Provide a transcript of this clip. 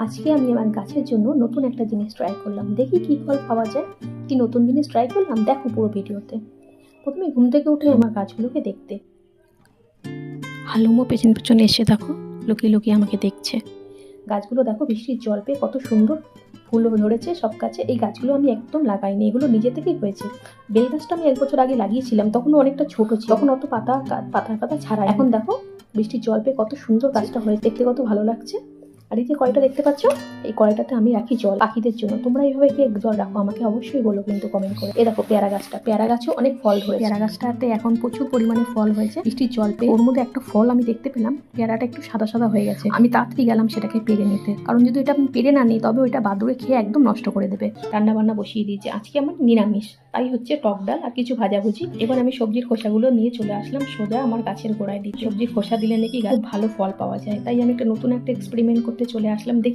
আজকে আমি আমার গাছের জন্য নতুন একটা জিনিস ট্রাই করলাম। দেখি কি ফল পাওয়া যায়। কি নতুন জিনিস ট্রাই করলাম দেখো পুরো ভিডিওতে। প্রথমে ঘুম থেকে উঠে আমার গাছগুলোকে দেখতে। হালুমও পেছন পেছনে এসে দেখো লুকিয়ে লুকিয়ে আমাকে দেখছে। গাছগুলো দেখো বৃষ্টির জল পেয়ে কত সুন্দর ফুল ধরেছে সব গাছে। এই গাছগুলো আমি একদম লাগাইনি, এগুলো নিজে থেকেই হয়েছে। বেল গাছটা আমি 1 বছর আগে লাগিয়েছিলাম, তখনও অনেকটা ছোট ছিল, তখন অত পাতা ছাড়া। এখন দেখো বৃষ্টির জল পেয়ে কত সুন্দর গাছটা হয়েছে, দেখতে কত ভালো লাগছে। আর এই যে কড়াইটা দেখতে পাচ্ছ, এই কড়াইটাতে আমি রাখি জল পাখিদের জন্য। তোমরা এইভাবে কি জল রাখো আমাকে অবশ্যই বলো কিন্তু কমেন্ট করে। এই দেখো পেয়ারা গাছটা, পেয়ারা গাছেও অনেক ফল ধরে। পেয়ারা গাছটাতে এখন প্রচুর পরিমাণে ফল হয়েছে বৃষ্টির জল পেয়ে। ওর মধ্যে একটা ফল আমি দেখতে পেলাম, পেয়ারাটা একটু সাদা সাদা হয়ে গেছে। আমি তাড়াতাড়ি গেলাম সেটাকে পেরে নিতে, কারণ যদি এটা আমি পেরে না নিই তবে ওইটা বাদুড়ে খেয়ে একদম নষ্ট করে দেবে। রান্না বান্না বসিয়ে দিয়েছে। আজকে আমার নিরামিষ, তাই হচ্ছে টক ডাল আর কিছু ভাজাভুজি। এবার আমি সবজির খোসাগুলো নিয়ে চলে আসলাম সোজা আমার গাছের গোড়ায় দিতে। সবজির খোসা দিলে নাকি খুব ভালো ফল পাওয়া যায়, তাই আমি নতুন একটা এক্সপেরিমেন্ট করতে চলে আসলাম। দেখি